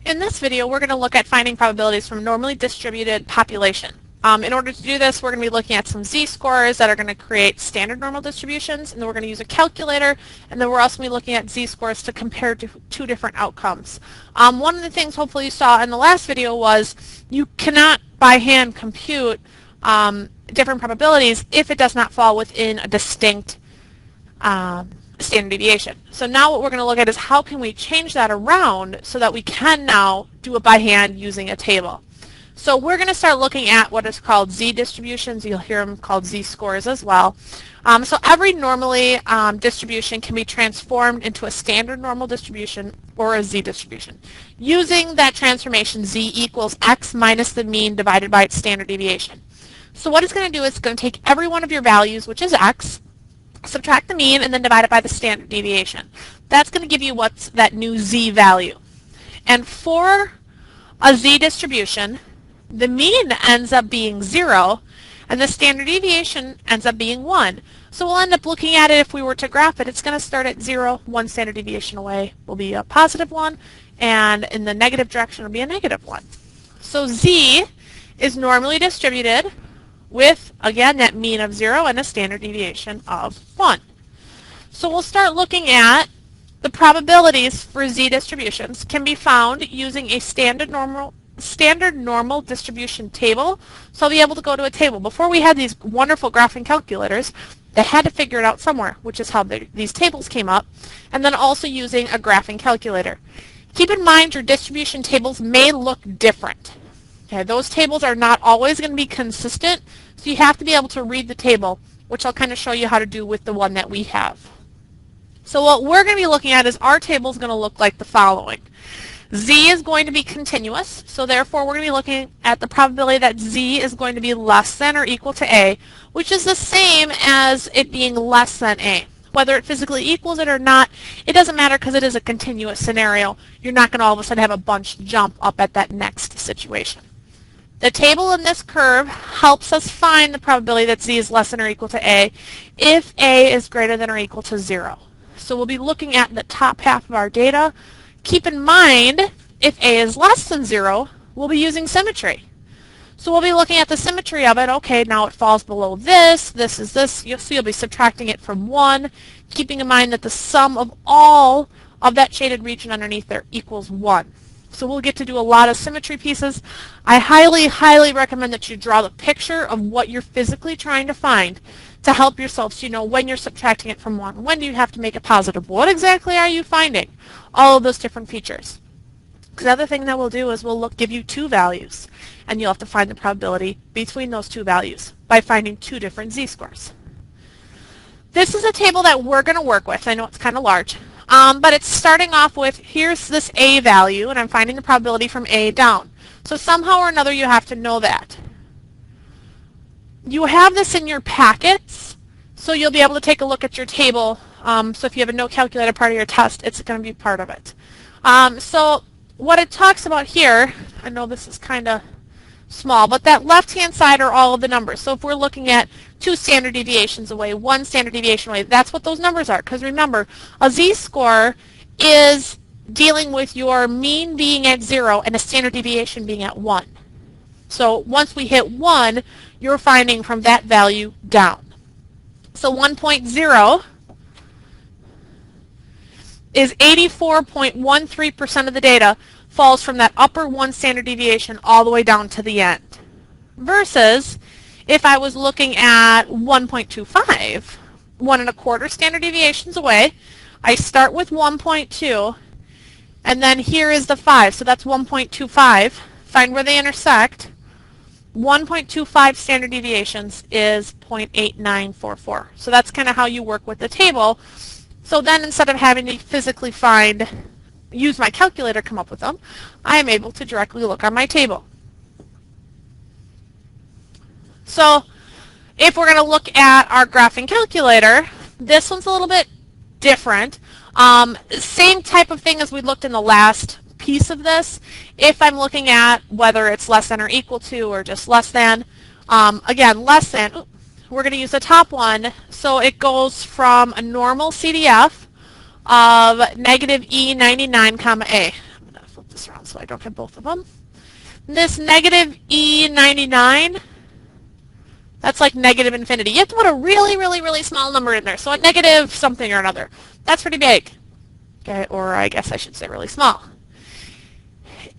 In this video, we're going to look at finding probabilities from a normally distributed population. In order to do this, we're going to be looking at some z-scores that are going to create standard normal distributions, and then we're going to use a calculator, and then we're also going to be looking at z-scores to compare to two different outcomes. One of the things hopefully you saw in the last video was you cannot by hand compute different probabilities if it does not fall within a distinct standard deviation. So now what we're going to look at is how can we change that around so that we can now do it by hand using a table. So we're going to start looking at what is called z-distributions. You'll hear them called z-scores as well. So every normally distribution can be transformed into a standard normal distribution or a z-distribution. Using that transformation, z equals x minus the mean divided by its standard deviation. So what it's going to do is it's going to take every one of your values, which is x, subtract the mean, and then divide it by the standard deviation. That's going to give you what's that new z value. And for a z distribution, the mean ends up being 0, and the standard deviation ends up being 1. So we'll end up looking at it, if we were to graph it, it's going to start at 0, 1 standard deviation away will be a positive 1, and in the negative direction will be a negative 1. So z is normally distributed with, again, that mean of 0 and a standard deviation of 1. So we'll start looking at the probabilities for z distributions can be found using a standard normal distribution table. So I'll be able to go to a table. Before we had these wonderful graphing calculators, they had to figure it out somewhere, which is how these tables came up, and then also using a graphing calculator. Keep in mind your distribution tables may look different. Okay, those tables are not always going to be consistent, so you have to be able to read the table, which I'll kind of show you how to do with the one that we have. So what we're going to be looking at is our table is going to look like the following. Z is going to be continuous, so therefore we're going to be looking at the probability that Z is going to be less than or equal to A, which is the same as it being less than A. Whether it physically equals it or not, it doesn't matter because it is a continuous scenario. You're not going to all of a sudden have a bunch jump up at that next situation. The table in this curve helps us find the probability that z is less than or equal to a if a is greater than or equal to 0. So we'll be looking at the top half of our data. Keep in mind, if a is less than 0, we'll be using symmetry. So we'll be looking at the symmetry of it. Okay, now it falls below this, this is this. So you'll be subtracting it from 1, keeping in mind that the sum of all of that shaded region underneath there equals 1. So we'll get to do a lot of symmetry pieces. I highly, highly recommend that you draw the picture of what you're physically trying to find to help yourself so you know when you're subtracting it from 1. When do you have to make it positive? What exactly are you finding? All of those different features. The other thing that we'll do is we'll give you two values, and you'll have to find the probability between those two values by finding two different z-scores. This is a table that we're going to work with. I know it's kind of large. But it's starting off with, here's this A value, and I'm finding the probability from A down. So somehow or another you have to know that. You have this in your packets, so you'll be able to take a look at your table. So if you have a no calculator part of your test, it's going to be part of it. So what it talks about here, I know this is kind of small, but that left-hand side are all of the numbers. So if we're looking at 2 standard deviations away, 1 standard deviation away, that's what those numbers are. Because remember, a z-score is dealing with your mean being at 0 and a standard deviation being at 1. So once we hit 1, you're finding from that value down. So 1.0 is 84.13% of the data falls from that upper 1 standard deviation all the way down to the end. Versus if I was looking at 1.25, 1 1/4 standard deviations away, I start with 1.2, and then here is the 5, so that's 1.25. Find where they intersect. 1.25 standard deviations is 0.8944. So that's kind of how you work with the table. So then instead of having to physically use my calculator to come up with them, I am able to directly look on my table. So if we're going to look at our graphing calculator, this one's a little bit different. Same type of thing as we looked in the last piece of this. If I'm looking at whether it's less than or equal to or just less than, again, less than, we're going to use the top one. So it goes from a normal CDF of negative E99 comma A. I'm going to flip this this around so I don't have both of them. This negative E99, that's like negative infinity. You have to put a really, really, really small number in there. So a negative something or another. That's pretty big. Okay, or I guess I should say really small.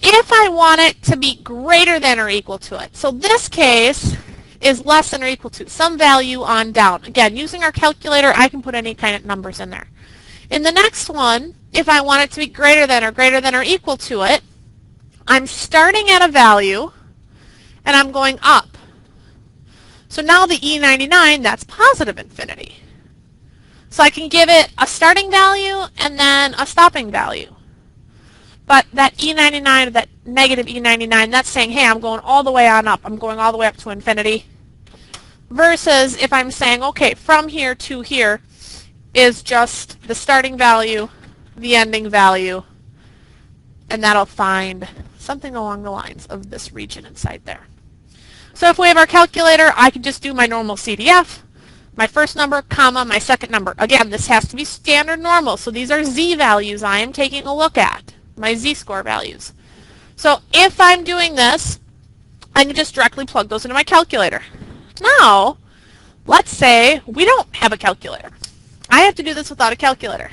If I want it to be greater than or equal to it, so this case is less than or equal to some value on down. Again, using our calculator, I can put any kind of numbers in there. In the next one, if I want it to be greater than or equal to it, I'm starting at a value and I'm going up. So now the E99, that's positive infinity. So I can give it a starting value and then a stopping value. But that E99, that negative E99, that's saying, hey, I'm going all the way on up. I'm going all the way up to infinity. Versus if I'm saying, okay, from here to here is just the starting value, the ending value, and that'll find something along the lines of this region inside there. So if we have our calculator, I can just do my normal CDF, my first number, comma, my second number. Again, this has to be standard normal, so these are Z values I am taking a look at, my Z-score values. So if I'm doing this, I can just directly plug those into my calculator. Now, let's say we don't have a calculator. I have to do this without a calculator.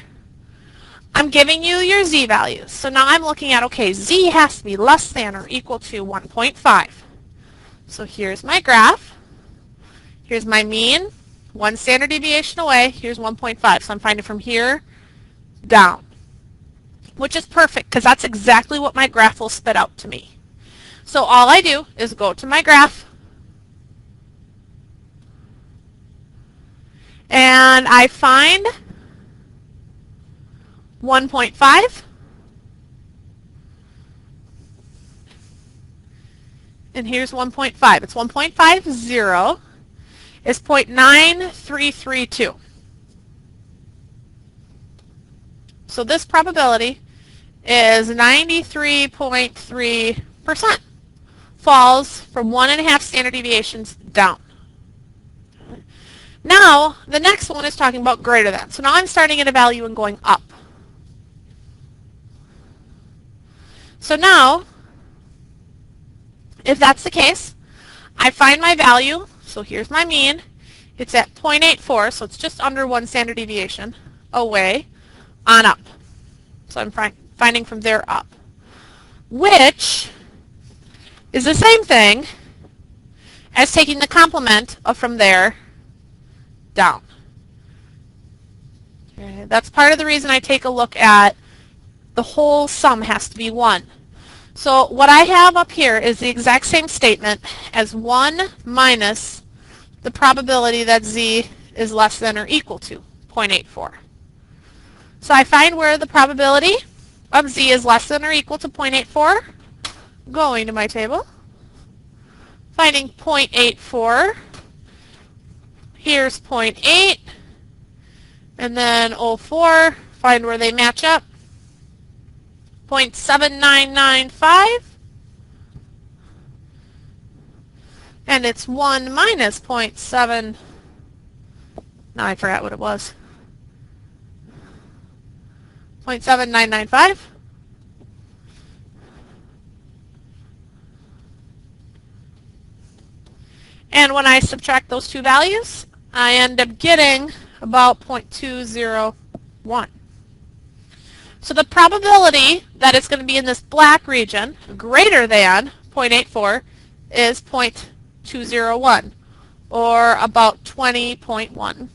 I'm giving you your Z values. So now I'm looking at, okay, Z has to be less than or equal to 1.5. So here's my graph. Here's my mean, 1 standard deviation away. Here's 1.5. So I'm finding from here down, which is perfect because that's exactly what my graph will spit out to me. So all I do is go to my graph and I find 1.5. And here's 1.5. It's 1.50 is 0.9332. So this probability is 93.3%. Falls from 1.5 standard deviations down. Now, the next one is talking about greater than. So now I'm starting at a value and going up. So now, if that's the case, I find my value. So here's my mean. It's at 0.84, so it's just under 1 standard deviation away on up. So I'm finding from there up, which is the same thing as taking the complement of from there down. Okay, that's part of the reason I take a look at the whole sum has to be 1. So what I have up here is the exact same statement as 1 minus the probability that Z is less than or equal to 0.84. So I find where the probability of Z is less than or equal to 0.84, going to my table, finding 0.84, here's 0.8, and then 0.4, find where they match up, 0.7995, and it's 1 minus 0.7, now I forgot what it was, 0.7995. And when I subtract those two values, I end up getting about 0.201. So the probability that it's going to be in this black region greater than 0.84 is 0.201, or about 20.1%.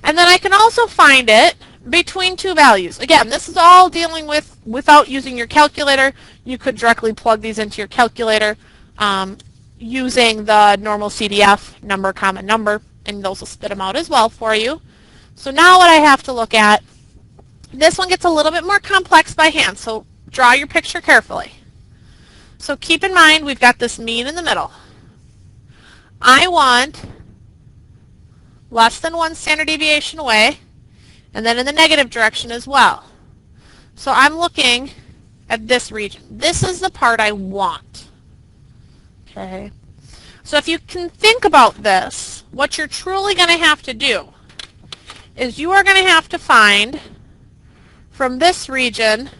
And then I can also find it between two values. Again, this is all dealing with without using your calculator. You could directly plug these into your calculator using the normal CDF, number, comma, number, and those will spit them out as well for you. So now what I have to look at, this one gets a little bit more complex by hand, so draw your picture carefully. So keep in mind we've got this mean in the middle. I want less than 1 standard deviation away, and then in the negative direction as well. So I'm looking at this region. This is the part I want. Okay. So if you can think about this, what you're truly going to have to do is you are going to have to find from this region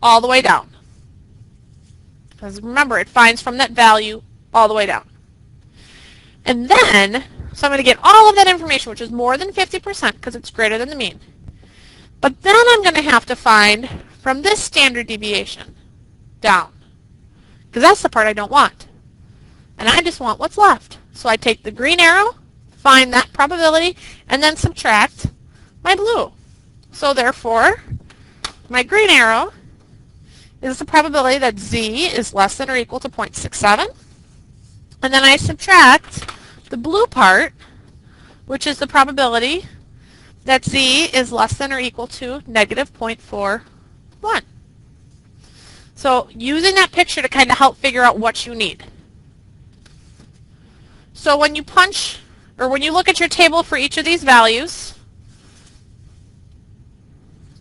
all the way down. Because remember, it finds from that value all the way down. And then, so I'm going to get all of that information, which is more than 50% because it's greater than the mean. But then I'm going to have to find from this standard deviation down, because that's the part I don't want. And I just want what's left. So I take the green arrow, find that probability, and then subtract my blue. So therefore, my green arrow is the probability that z is less than or equal to 0.67. And then I subtract the blue part, which is the probability that z is less than or equal to negative 0.41. So using that picture to kind of help figure out what you need. So when you punch, or when you look at your table for each of these values,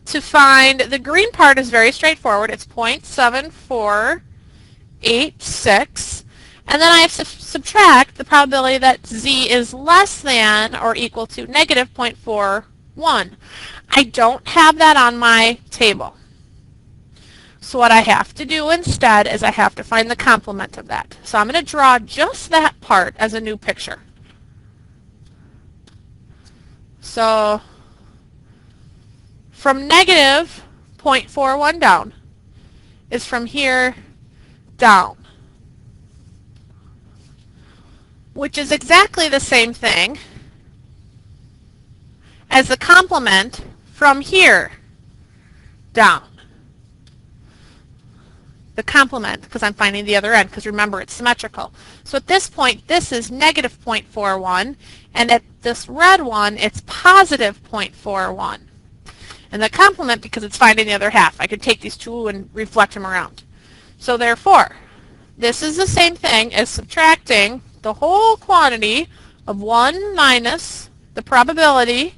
to find the green part is very straightforward. It's 0.7486. And then I have to subtract the probability that z is less than or equal to negative 0.41. I don't have that on my table. So what I have to do instead is I have to find the complement of that. So I'm going to draw just that part as a new picture. So from negative 0.41 down is from here down, which is exactly the same thing as the complement from here down. The complement, because I'm finding the other end, because remember it's symmetrical. So at this point, this is negative 0.41, and at this red one, it's positive 0.41. And the complement, because it's finding the other half, I could take these two and reflect them around. So therefore, this is the same thing as subtracting the whole quantity of 1 minus the probability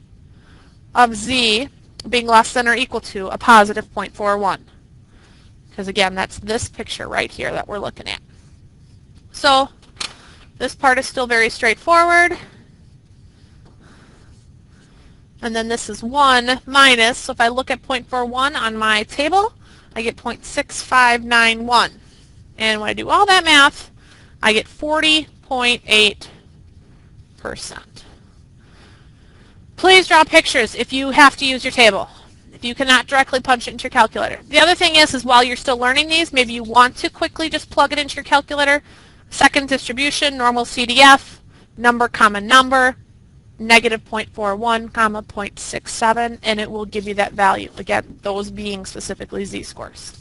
of z being less than or equal to a positive 0.41. Because again, that's this picture right here that we're looking at. So this part is still very straightforward. And then this is 1 minus, so if I look at 0.41 on my table, I get 0.6591. And when I do all that math, I get 40.8%. Please draw pictures if you have to use your table, if you cannot directly punch it into your calculator. The other thing is while you're still learning these, maybe you want to quickly just plug it into your calculator. Second distribution, normal CDF, number, comma, number, negative 0.41, comma, 0.67, and it will give you that value. Again, those being specifically z-scores.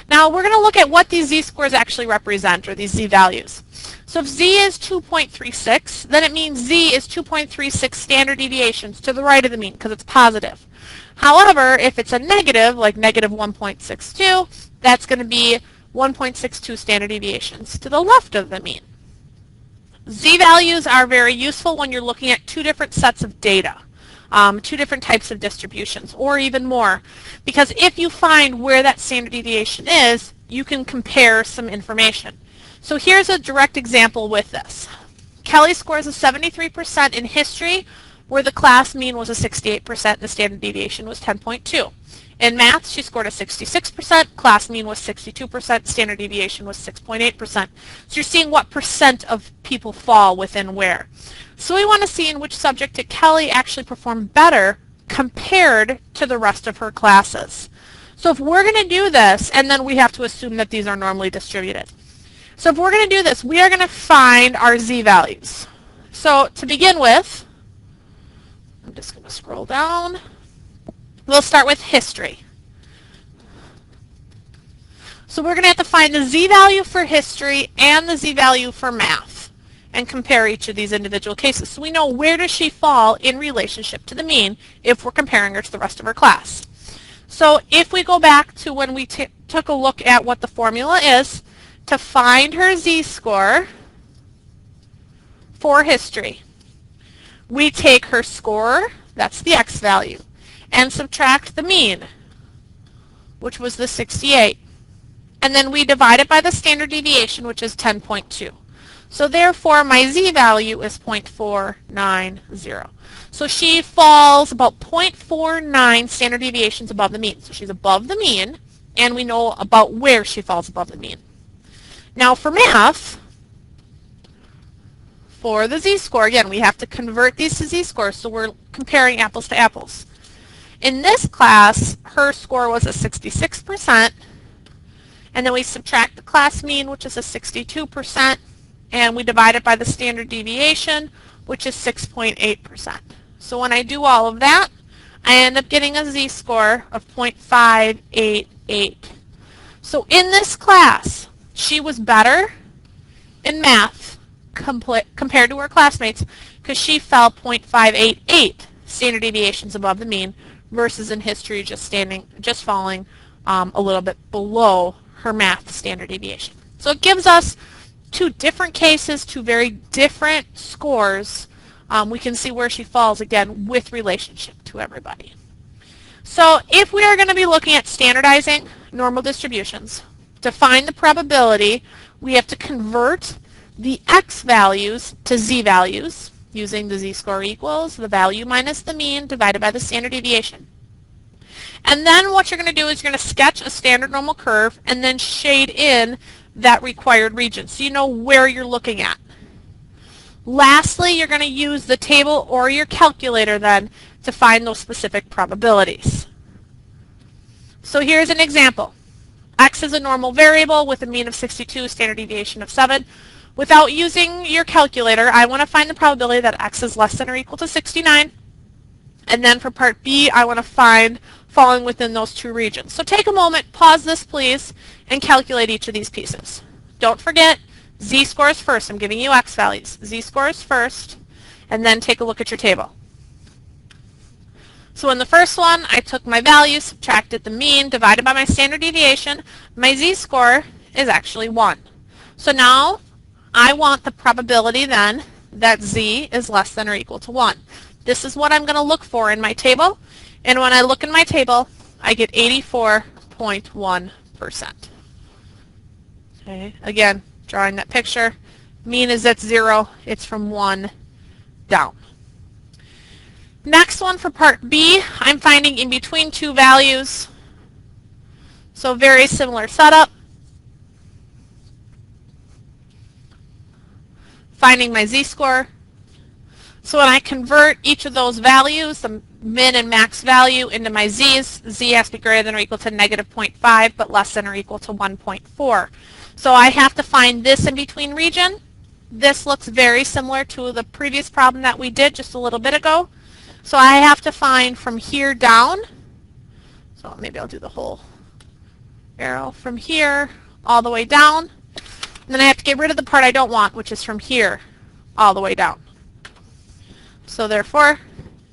Now we're going to look at what these z-scores actually represent, or these z-values. So if z is 2.36, then it means z is 2.36 standard deviations to the right of the mean, because it's positive. However, if it's a negative, like negative 1.62, that's going to be 1.62 standard deviations to the left of the mean. Z-values are very useful when you're looking at two different sets of data, two different types of distributions, or even more. Because if you find where that standard deviation is, you can compare some information. So here's a direct example with this. Kelly scores a 73% in history, where the class mean was a 68% and the standard deviation was 10.2. In math, she scored a 66%, class mean was 62%, standard deviation was 6.8%. So you're seeing what percent of people fall within where. So we want to see in which subject did Kelly actually perform better compared to the rest of her classes. So if we're going to do this, and then we have to assume that these are normally distributed. So if we're going to do this, we are going to find our z-values. So to begin with, I'm just going to scroll down. We'll start with history. So we're going to have to find the z-value for history and the z-value for math and compare each of these individual cases. So we know where does she fall in relationship to the mean if we're comparing her to the rest of her class. So if we go back to when we took a look at what the formula is to find her z-score for history, we take her score, that's the x value, and subtract the mean, which was the 68. And then we divide it by the standard deviation, which is 10.2. So therefore, my z-value is 0.490. So she falls about 0.49 standard deviations above the mean. So she's above the mean and we know about where she falls above the mean. Now for math, for the z-score, again, we have to convert these to z-scores, so we're comparing apples to apples. In this class, her score was a 66%, and then we subtract the class mean, which is a 62%, and we divide it by the standard deviation, which is 6.8%. So when I do all of that, I end up getting a z-score of 0.588. So in this class, she was better in math compared to her classmates because she fell 0.588 standard deviations above the mean versus in history just falling a little bit below her math standard deviation. So it gives us two different cases, two very different scores. We can see where she falls again with relationship to everybody. So if we are going to be looking at standardizing normal distributions, to find the probability, we have to convert the x values to z values using the z-score equals the value minus the mean divided by the standard deviation. And then what you're going to do is you're going to sketch a standard normal curve and then shade in that required region so you know where you're looking at. Lastly, you're going to use the table or your calculator then to find those specific probabilities. So here's an example. X is a normal variable with a mean of 62, standard deviation of 7. Without using your calculator, I want to find the probability that x is less than or equal to 69. And then for part B, I want to find falling within those two regions. So take a moment, pause this please, and calculate each of these pieces. Don't forget, z-scores first. I'm giving you x values. Z-scores first, and then take a look at your table. So in the first one, I took my value, subtracted the mean, divided by my standard deviation. My z-score is actually 1. So now I want the probability then that z is less than or equal to 1. This is what I'm going to look for in my table. And when I look in my table, I get 84.1%. Okay, again, drawing that picture. Mean is at 0. It's from 1 down. Next one for part B, I'm finding in between two values. So very similar setup. Finding my z-score. So when I convert each of those values, the min and max value, into my z's, z has to be greater than or equal to negative 0.5, but less than or equal to 1.4. So I have to find this in between region. This looks very similar to the previous problem that we did just a little bit ago. So I have to find from here down, so maybe I'll do the whole arrow, from here all the way down. And then I have to get rid of the part I don't want, which is from here all the way down. So therefore,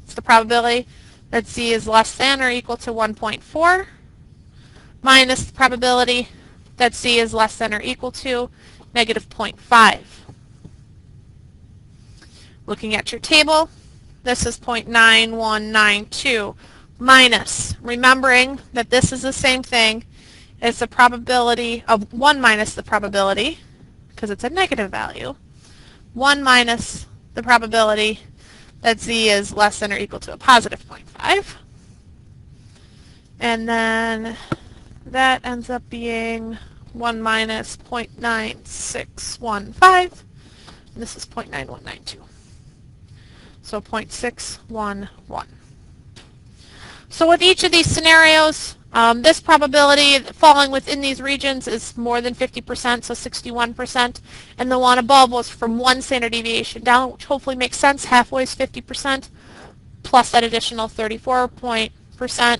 it's the probability that z is less than or equal to 1.4 minus the probability that z is less than or equal to negative 0.5. Looking at your table, this is 0.9192 minus, remembering that this is the same thing as the probability of 1 minus the probability, because it's a negative value, 1 minus the probability that z is less than or equal to a positive 0.5. And then that ends up being 1 minus 0.9615. And this is 0.9192. So 0.611. So with each of these scenarios, this probability falling within these regions is more than 50%, so 61%. And the one above was from 1 standard deviation down, which hopefully makes sense. Halfway is 50%, plus that additional 34%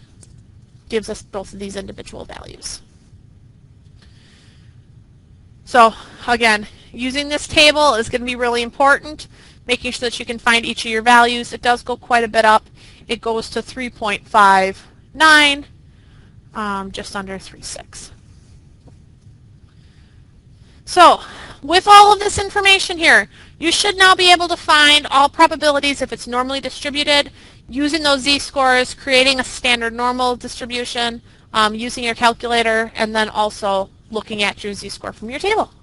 gives us both of these individual values. So again, using this table is going to be really important, making sure that you can find each of your values. It does go quite a bit up. It goes to 3.59, just under 3.6. So with all of this information here, you should now be able to find all probabilities if it's normally distributed, using those z-scores, creating a standard normal distribution, using your calculator, and then also looking at your z-score from your table.